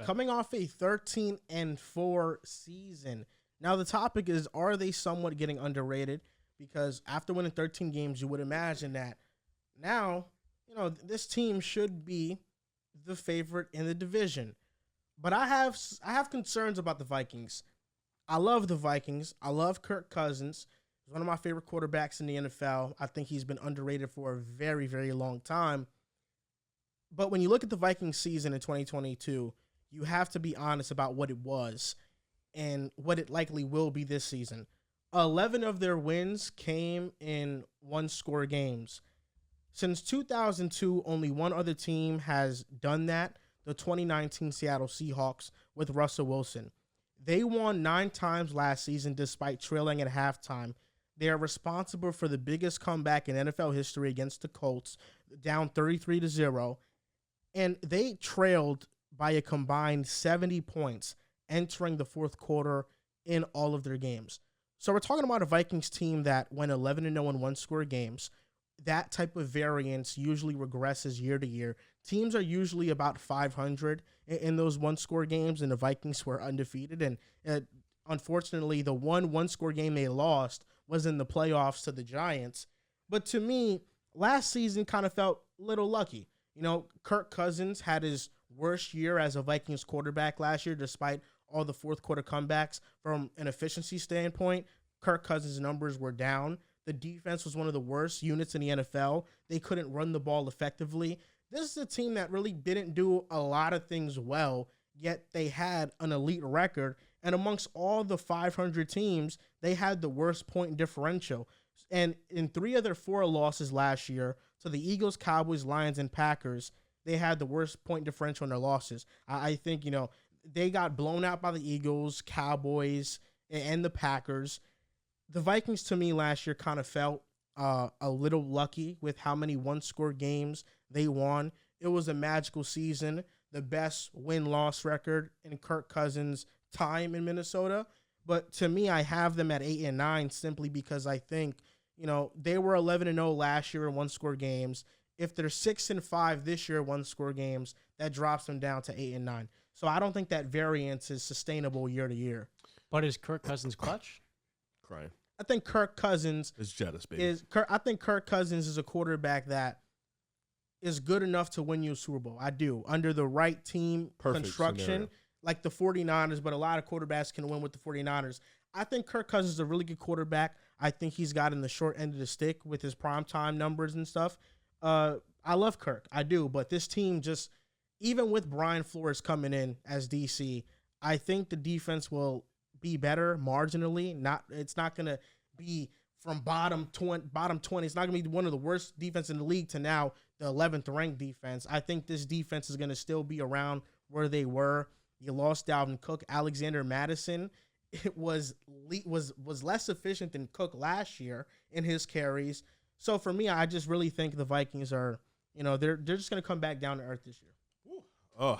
coming off a 13-4 season. Now the topic is, are they somewhat getting underrated? Because after winning 13 games, you would imagine that now, this team should be the favorite in the division. But I have concerns about the Vikings. I love the Vikings. I love Kirk Cousins. He's one of my favorite quarterbacks in the NFL. I think he's been underrated for a very, very long time. But when you look at the Vikings season in 2022, you have to be honest about what it was and what it likely will be this season. 11 of their wins came in one-score games. Since 2002, only one other team has done that, the 2019 Seattle Seahawks with Russell Wilson. They won 9 times last season despite trailing at halftime. They are responsible for the biggest comeback in NFL history against the Colts, down 33-0. And they trailed by a combined 70 points entering the fourth quarter in all of their games. So we're talking about a Vikings team that went 11-0 in one-score games. That type of variance usually regresses year to year. Teams are usually about 500 in those one-score games, and the Vikings were undefeated. And unfortunately, the one-score game they lost was in the playoffs to the Giants. But to me, last season kind of felt a little lucky. Kirk Cousins had his worst year as a Vikings quarterback last year, despite all the fourth quarter comebacks. From an efficiency standpoint, Kirk Cousins' numbers were down. The defense was one of the worst units in the NFL. They couldn't run the ball effectively. This is a team that really didn't do a lot of things well, yet they had an elite record. And amongst all the 500 teams, they had the worst point differential. And in 3 of their 4 losses last year, to the Eagles, Cowboys, Lions, and Packers, they had the worst point differential in their losses. I think, they got blown out by the Eagles, Cowboys, and the Packers. The Vikings, to me, last year kind of felt a little lucky with how many one-score games they won. It was a magical season, the best win-loss record in Kirk Cousins' time in Minnesota. But to me, I have them at 8-9 simply because I think, they were 11-0 last year in one-score games. If they're 6-5 this year, one-score games, that drops them down to 8-9. So I don't think that variance is sustainable year to year. But is Kirk Cousins clutch? Crying. I think Kirk Cousins is jealous, baby. I think Kirk Cousins is a quarterback that is good enough to win you a Super Bowl. I do. Under the right team construction, scenario. Like the 49ers, but a lot of quarterbacks can win with the 49ers. I think Kirk Cousins is a really good quarterback. I think he's gotten the short end of the stick with his primetime numbers and stuff. I love Kirk. I do. But this team just, even with Brian Flores coming in as DC, I think the defense will be better marginally. It's not going to be from bottom 20. It's not going to be one of the worst defense in the league to now the 11th ranked defense. I think this defense is going to still be around where they were. You lost Dalvin Cook. Alexander Madison, it was less efficient than Cook last year in his carries. So for me, I just really think the Vikings are, they're just going to come back down to earth this year.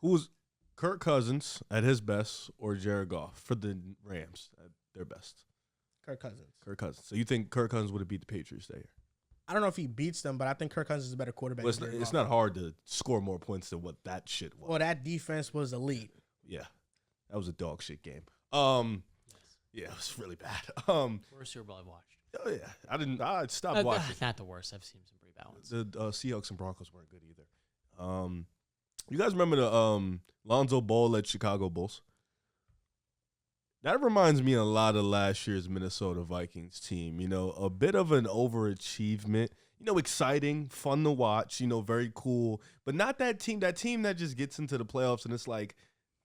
Who's Kirk Cousins at his best or Jared Goff for the Rams at their best? Kirk Cousins. So you think Kirk Cousins would have beat the Patriots that year? I don't know if he beats them, but I think Kirk Cousins is a better quarterback. Well, it's not hard to score more points than what that shit was. Well, that defense was elite. Yeah, that was a dog shit game. Yeah, it was really bad. Worst Super Bowl I've watched. Oh yeah, I stopped watching. Not the worst. I've seen some pretty balanced. The Seahawks and Broncos weren't good either. You guys remember the Lonzo Ball at Chicago Bulls? That reminds me a lot of last year's Minnesota Vikings team. A bit of an overachievement. Exciting, fun to watch. Very cool, but not that team. That team that just gets into the playoffs and it's like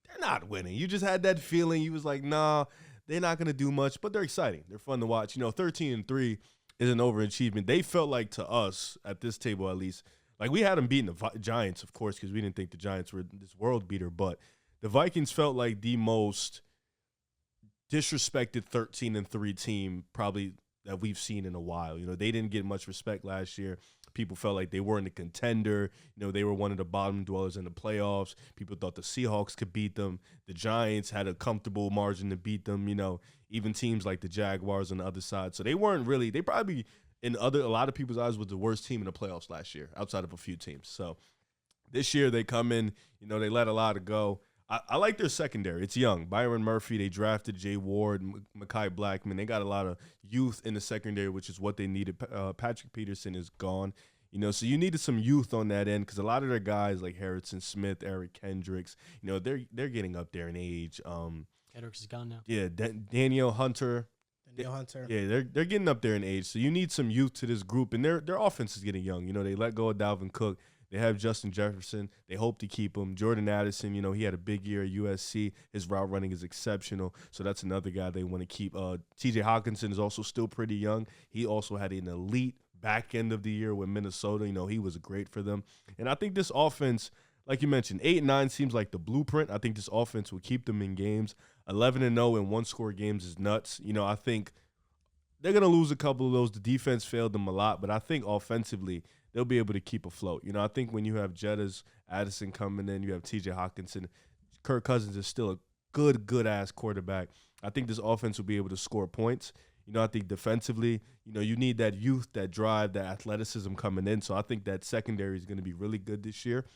they're not winning. You just had that feeling. You was like, nah, they're not gonna do much, but they're exciting. They're fun to watch. 13-3 is an overachievement. They felt like to us at this table at least. Like, we had them beating the Giants, of course, because we didn't think the Giants were this world beater. But the Vikings felt like the most disrespected 13-3 team probably that we've seen in a while. They didn't get much respect last year. People felt like they weren't a contender. They were one of the bottom dwellers in the playoffs. People thought the Seahawks could beat them. The Giants had a comfortable margin to beat them. Even teams like the Jaguars on the other side. So they weren't really – they probably – a lot of people's eyes was the worst team in the playoffs last year outside of a few teams. So This year they come in, they let a lot of go. I like their secondary. It's young. Byron Murphy, they drafted Jay Ward, Mekhi Blackman. They got a lot of youth in the secondary, which is what they needed. Patrick Peterson is gone. So you needed some youth on that end because a lot of their guys like Harrison Smith, Eric Kendricks, they're getting up there in age. Kendricks is gone now. Yeah, Daniel Hunter. Yeah, they're getting up there in age. So you need some youth to this group, and their offense is getting young. They let go of Dalvin Cook. They have Justin Jefferson. They hope to keep him. Jordan Addison, he had a big year at USC. His route running is exceptional. So that's another guy they want to keep. TJ Hawkinson is also still pretty young. He also had an elite back end of the year with Minnesota. He was great for them. And I think this offense, like you mentioned, 8-9 seems like the blueprint. I think this offense will keep them in games. 11-0 in one-score games is nuts. I think they're going to lose a couple of those. The defense failed them a lot, but I think offensively – they'll be able to keep afloat. I think when you have Jettas, Addison coming in, you have TJ Hawkinson, Kirk Cousins is still a good-ass quarterback. I think this offense will be able to score points. I think defensively, you need that youth, that drive, that athleticism coming in. So I think that secondary is going to be really good this year.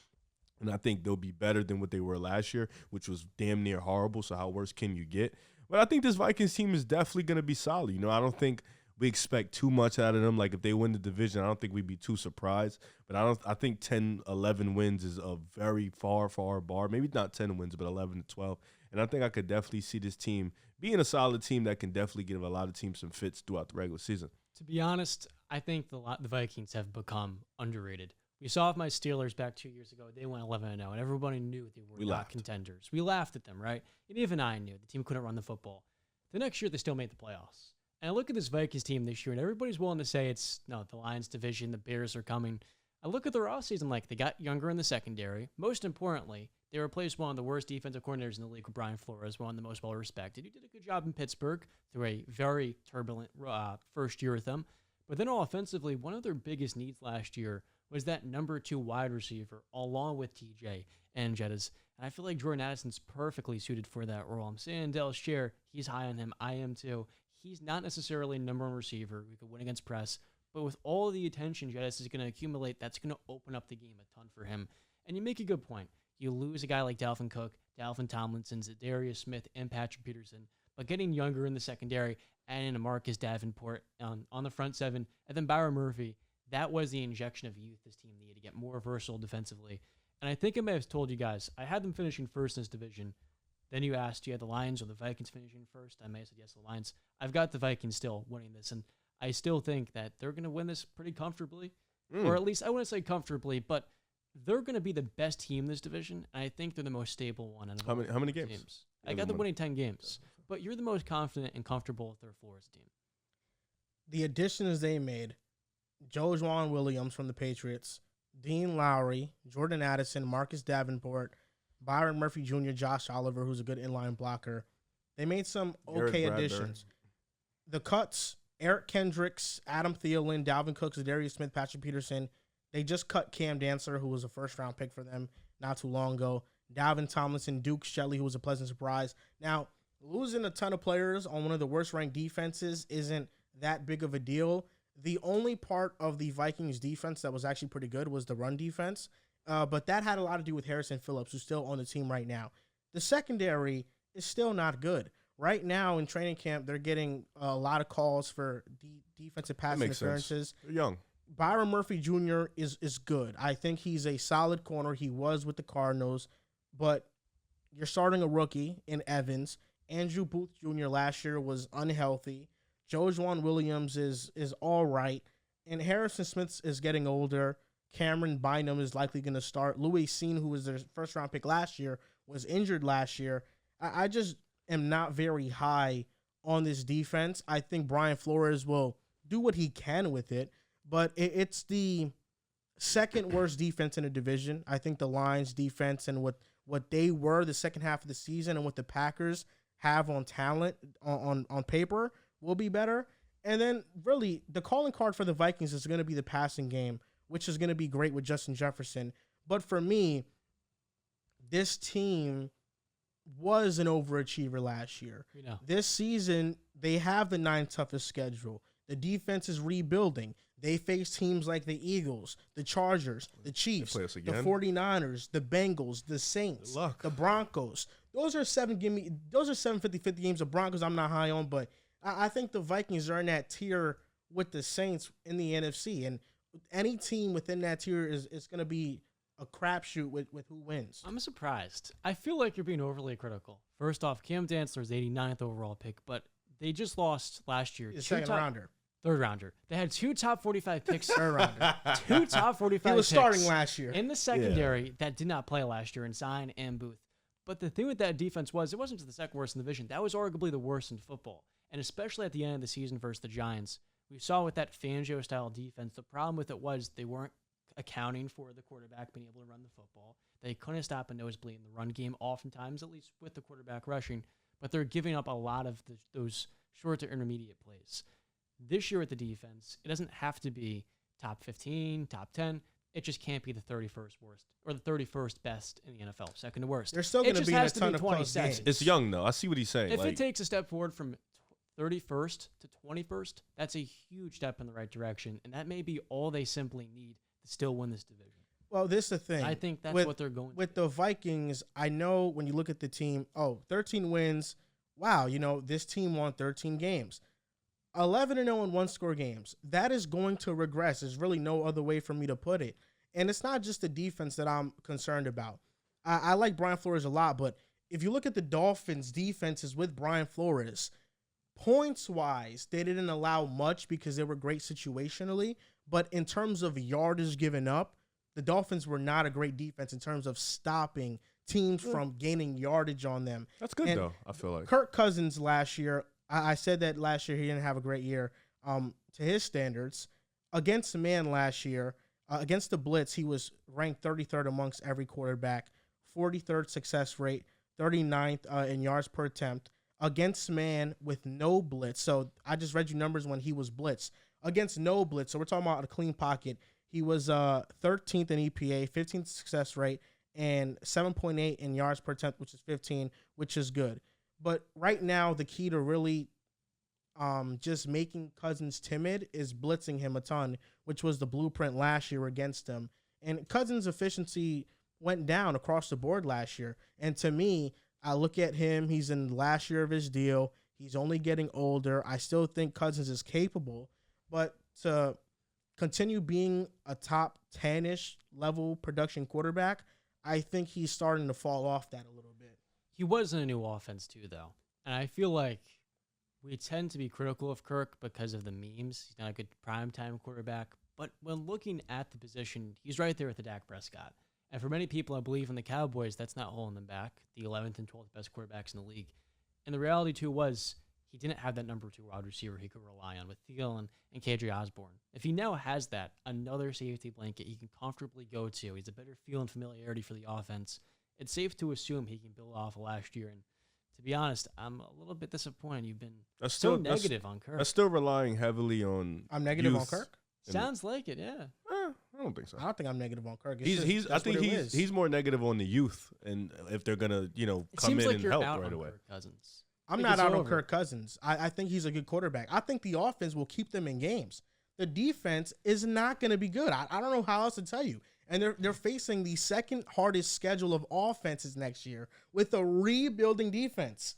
And I think they'll be better than what they were last year, which was damn near horrible. So how worse can you get? But I think this Vikings team is definitely going to be solid. I don't think we expect too much out of them. Like, if they win the division, I don't think we'd be too surprised. But I think 10, 11 wins is a very far bar. Maybe not 10 wins, but 11 to 12. And I think I could definitely see this team being a solid team that can definitely give a lot of teams some fits throughout the regular season. To be honest, I think the Vikings have become underrated. We saw with my Steelers back 2 years ago. They went 11-0, and everybody knew they were not contenders. We laughed at them, right? And even I knew the team couldn't run the football. The next year, they still made the playoffs. And I look at this Vikings team this year, and everybody's willing to say the Lions division, the Bears are coming. I look at their offseason like they got younger in the secondary. Most importantly, they replaced one of the worst defensive coordinators in the league with Brian Flores, one of the most well-respected. He did a good job in Pittsburgh through a very turbulent first year with them. But then offensively, one of their biggest needs last year was that number 2 wide receiver, along with TJ and Jettas. And I feel like Jordan Addison's perfectly suited for that role. I'm saying Dehls' share, he's high on him. I am too. He's not necessarily a number 1 receiver who could win against press, but with all the attention Jettas is going to accumulate, that's going to open up the game a ton for him. And you make a good point. You lose a guy like Dalvin Cook, Dalvin Tomlinson, Zadarius Smith, and Patrick Peterson, but getting younger in the secondary and in a Marcus Davenport on the front 7, and then Byron Murphy, that was the injection of youth this team needed to get more versatile defensively. And I think I may have told you guys, I had them finishing first in this division. Then you asked, do you have the Lions or the Vikings finishing first? I may have said yes, the Lions. I've got the Vikings still winning this, and I still think that they're going to win this pretty comfortably. Or at least, I wouldn't say comfortably, but they're going to be the best team in this division, and I think they're the most stable one. How many games? Teams. I got them winning 10 games, but you're the most confident and comfortable with their floor as a team. The additions they made, Joejuan Williams from the Patriots, Dean Lowry, Jordan Addison, Marcus Davenport, Byron Murphy Jr., Josh Oliver, who's a good inline blocker. They made some okay additions. The cuts, Eric Kendricks, Adam Thielen, Dalvin Cook, Zadarius Smith, Patrick Peterson. They just cut Cam Dancer, who was a first-round pick for them not too long ago. Dalvin Tomlinson, Duke Shelley, who was a pleasant surprise. Now, losing a ton of players on one of the worst-ranked defenses isn't that big of a deal. The only part of the Vikings defense that was actually pretty good was the run defense. But that had a lot to do with Harrison Phillips, who's still on the team right now. The secondary is still not good. Right now in training camp, they're getting a lot of calls for defensive pass interferences. They're young. Byron Murphy Jr. is good. I think he's a solid corner. He was with the Cardinals. But you're starting a rookie in Evans. Andrew Booth Jr. last year was unhealthy. Joejuan Williams is all right. And Harrison Smith is getting older. Cameron Bynum is likely going to start. Louis Seen, who was their first-round pick last year, was injured last year. I just am not very high on this defense. I think Brian Flores will do what he can with it, but it's the second-worst defense in the division. I think the Lions' defense and what they were the second half of the season and what the Packers have on talent, on paper, will be better. And then, really, the calling card for the Vikings is going to be the passing game, which is going to be great with Justin Jefferson. But for me, this team was an overachiever last year. This season, they have the 9th toughest schedule. The defense is rebuilding. They face teams like the Eagles, the Chargers, the Chiefs, the 49ers, the Bengals, the Saints, the Broncos. Those are 50-50 games. The Broncos I'm not high on, but I think the Vikings are in that tier with the Saints in the NFC. And any team within that tier is going to be a crapshoot with who wins. I'm surprised. I feel like you're being overly critical. First off, Cam Dantzler's 89th overall pick, but they just lost last year. Third rounder. They had 2 top 45 picks. Third rounder. 2 top 45 picks. He was starting last year. In the secondary that did not play last year in Zion and Booth. But the thing with that defense was it wasn't just the second worst in the division. That was arguably the worst in football. And especially at the end of the season versus the Giants. We saw with that Fangio-style defense, the problem with it was they weren't accounting for the quarterback being able to run the football. They couldn't stop a nosebleed in the run game oftentimes, at least with the quarterback rushing. But they're giving up a lot of those short to intermediate plays. This year with the defense, it doesn't have to be top 15, top 10. It just can't be the 31st worst or the 31st best in the NFL, second to worst. They're still going to be in a ton of close games. It's young, though. I see what he's saying. If it takes a step forward from 31st to 21st, that's a huge step in the right direction, and that may be all they simply need to still win this division. Well, this is the thing. I think that's what they're going with the Vikings. I know when you look at the team, 13 wins. Wow, this team won 13 games. 11-0 in one-score games. That is going to regress. There's really no other way for me to put it. And it's not just the defense that I'm concerned about. I like Brian Flores a lot, but if you look at the Dolphins' defenses with Brian Flores, points-wise, they didn't allow much because they were great situationally. But in terms of yardage given up, the Dolphins were not a great defense in terms of stopping teams from gaining yardage on them. That's good, though, I feel like. Kirk Cousins last year, I said that last year he didn't have a great year to his standards. Against the man last year, against the blitz, he was ranked 33rd amongst every quarterback, 43rd success rate, 39th in yards per attempt. Against man with no blitz. So I just read you numbers when he was blitzed. Against no blitz, so we're talking about a clean pocket, he was 13th in EPA, 15th success rate, and 7.8 in yards per attempt, which is 15, which is good. But right now, the key to really just making Cousins timid is blitzing him a ton, which was the blueprint last year against him. And Cousins' efficiency went down across the board last year. And to me, I look at him, he's in the last year of his deal. He's only getting older. I still think Cousins is capable. But to continue being a top 10-ish level production quarterback, I think he's starting to fall off that a little bit. He was in a new offense too, though. And I feel like we tend to be critical of Kirk because of the memes. He's not a good primetime quarterback. But when looking at the position, he's right there with the Dak Prescott. And for many people, I believe in the Cowboys, that's not holding them back. The 11th and 12th best quarterbacks in the league. And the reality, too, was he didn't have that number 2 wide receiver he could rely on with Thielen and KJ Osborne. If he now has that, another safety blanket he can comfortably go to. He's a better feel and familiarity for the offense. It's safe to assume he can build off of last year. And to be honest, I'm a little bit disappointed. You've been so negative on Kirk. I'm still relying heavily on I'm negative on Kirk? Sounds like it, yeah. I don't think so. I don't think I'm negative on Kirk. I think he's more negative on the youth, and if they're gonna come in and help right away. Cousins. I'm not out on Kirk Cousins. I think he's a good quarterback. I think the offense will keep them in games. The defense is not going to be good. I don't know how else to tell you. And they're facing the second hardest schedule of offenses next year with a rebuilding defense.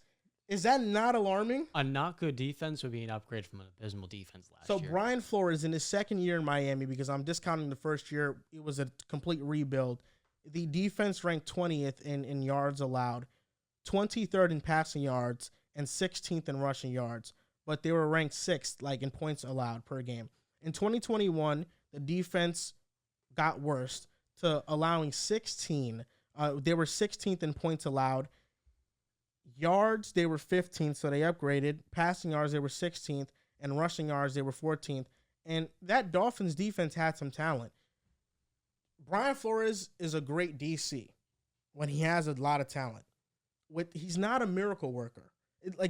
Is that not alarming? A not good defense would be an upgrade from an abysmal defense last year. So Brian Flores in his second year in Miami, because I'm discounting the first year, it was a complete rebuild. The defense ranked 20th in yards allowed, 23rd in passing yards, and 16th in rushing yards. But they were ranked 6th, in points allowed per game. In 2021, the defense got worse to allowing 16. They were 16th in points allowed. Yards, they were 15th, so they upgraded. Passing yards, they were 16th. And rushing yards, they were 14th. And that Dolphins defense had some talent. Brian Flores is a great DC when he has a lot of talent. He's not a miracle worker.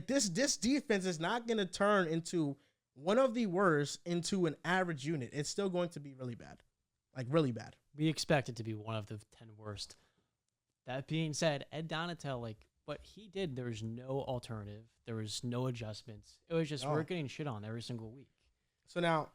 This defense is not going to turn into one of the worst into an average unit. It's still going to be really bad. Really bad. We expect it to be one of the 10 worst. That being said, Ed Donatel, what he did, there was no alternative. There was no adjustments. It was just we're getting shit on every single week. So now,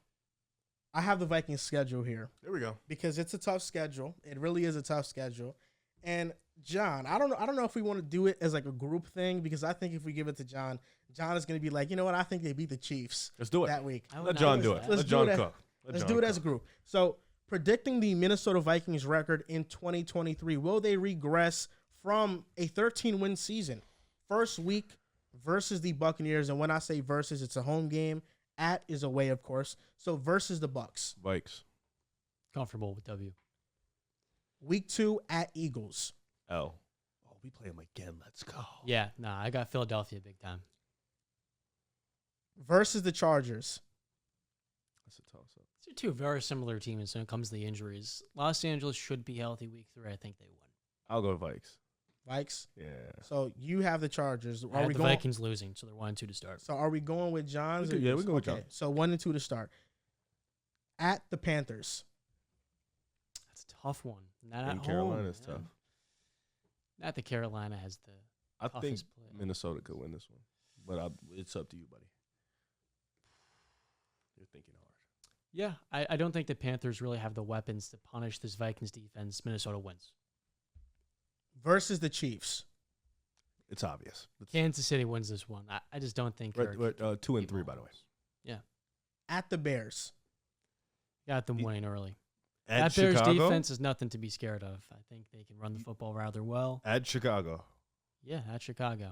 I have the Vikings schedule here There we go. because it's a tough schedule. It really is a tough schedule. And John, I don't know if we want to do it as like a group thing because I think if we give it to John, John is going to be like, you know what? I think they beat the Chiefs. Let's do it that week. Let John do it. Let John cook. Let's do it as a group. So, predicting the Minnesota Vikings record in 2023, will they regress from a 13-win season? First week versus the Buccaneers, and when I say versus, it's a home game. At is away, of course. So versus the Bucs. Vikes. Comfortable with W. Week 2 at Eagles. L. Oh, we play them again. Let's go. Yeah, nah, I got Philadelphia big time. Versus the Chargers. That's a toss-up. These are two very similar teams when it comes to the injuries. Los Angeles should be healthy week 3. I think they win. I'll go Vikes. Vikes? Yeah. So you have the Chargers. I have the Vikings losing, so they're 1-2 to start. So are we going with John's? We can go with John. So 1-2 to start. At the Panthers. That's a tough one. Not In at Carolina's home. tough. Not that Carolina has the I think toughest play. Minnesota could win this one, but it's up to you, buddy. You're thinking hard. Yeah, I don't think the Panthers really have the weapons to punish this Vikings defense. Minnesota wins. Versus the Chiefs. It's obvious. Kansas City wins this one. I just don't think. We're 2 and 3, by the way. Yeah. At the Bears. Got them winning early. At That Bears Chicago? defense is nothing to be scared of. I think they can run the football rather well. At Chicago. Yeah, at Chicago.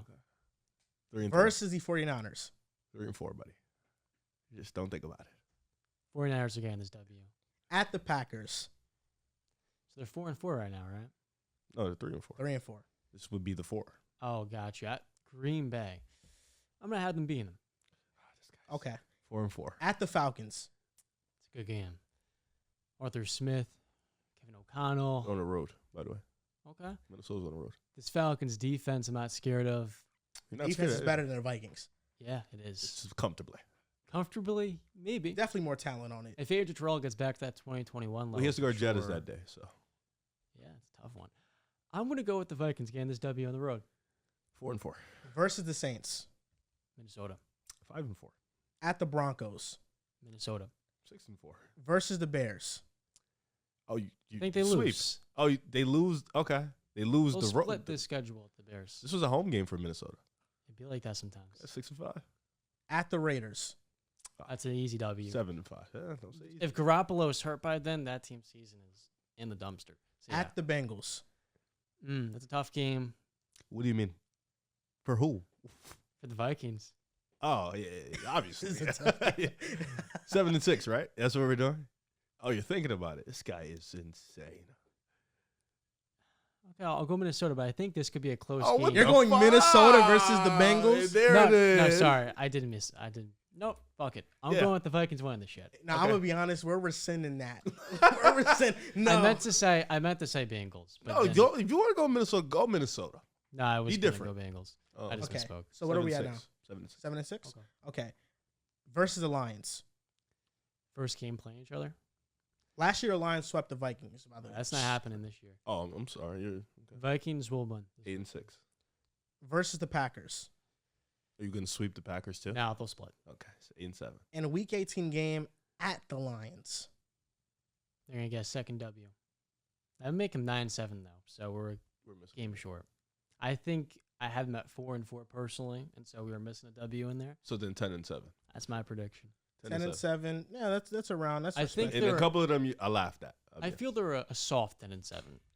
3 and Versus the 49ers. 3 and 4, buddy. You just don't think about it. 49ers are getting this W. At the Packers. So they're 4-4 right now, right? No, they're 3 and 4. 3-4. This would be the 4. Oh, gotcha. At Green Bay. I'm going to have them beating them. Okay. 4 and 4. At the Falcons. It's a good game. Arthur Smith, Kevin O'Connell. On the road, by the way. Okay. Minnesota's on the road. This Falcons defense, I'm not scared of. You're not Defense is scared. better than the Vikings. Yeah, it is. It's comfortably. Comfortably, maybe. Definitely more talent on it. If AJ Tortorelli gets back to that 2021 level. Well, he has to guard for Jettas sure. that day, so. Yeah, it's a tough one. I'm going to go with the Vikings getting this W on the road. 4 and 4. Versus the Saints. Minnesota. 5 and 4. At the Broncos. Minnesota. 6 and 4. Versus the Bears. Oh, you I think they sweep. lose. Oh, they lose. Okay. They lose They'll the road. split the schedule with the Bears. This was a home game for Minnesota. It'd be like that sometimes. That's 6 and 5. At the Raiders. That's an easy W. 7 and 5. Yeah, don't say easy. If Garoppolo's hurt by then, that team's season is in the dumpster. So, yeah. At the Bengals. That's a tough game What do you mean? For who? for the Vikings. Oh, yeah, obviously. This is a tough game. 7 and 6, right? That's what we're doing? Oh, you're thinking about it. This guy is insane. Okay, I'll go Minnesota, but I think this could be a close Oh, game. what You're the going fuck? Minnesota versus the Bengals? There no, it is. no, sorry. I didn't miss. Nope, fuck it. I'm Yeah. going with the Vikings winning the shit. Now, Okay. I'm going to be honest. We're rescinding that. We're rescinding. No. I meant to say Bengals. But No, then, if you want to go Minnesota, go Minnesota. no, I was be going to different. go Bengals. Oh, I just Okay. misspoke. So what are we at 7 now? and 6. 7 and 6. 7 and 6? Okay. Okay. Versus the Lions. First game playing each other? Last year, the Lions swept the Vikings. By the way. That's not happening this year. Oh, I'm sorry. You're okay. Vikings will win. 8 and 6. Versus the Packers. Are you going to sweep the Packers too? Now they'll split. Okay, so 8 and 7. In a Week 18 game at the Lions. They're going to get a second W. That would make them 9-7, though, so we're We're missing game short. I think I have them at 4-4 personally, and so we were missing a W in there. So then 10 and 7. That's my prediction. 10 and 7. Yeah, that's around. That's I think respectable. And a couple of them I laughed at. I feel they're a soft 10-7.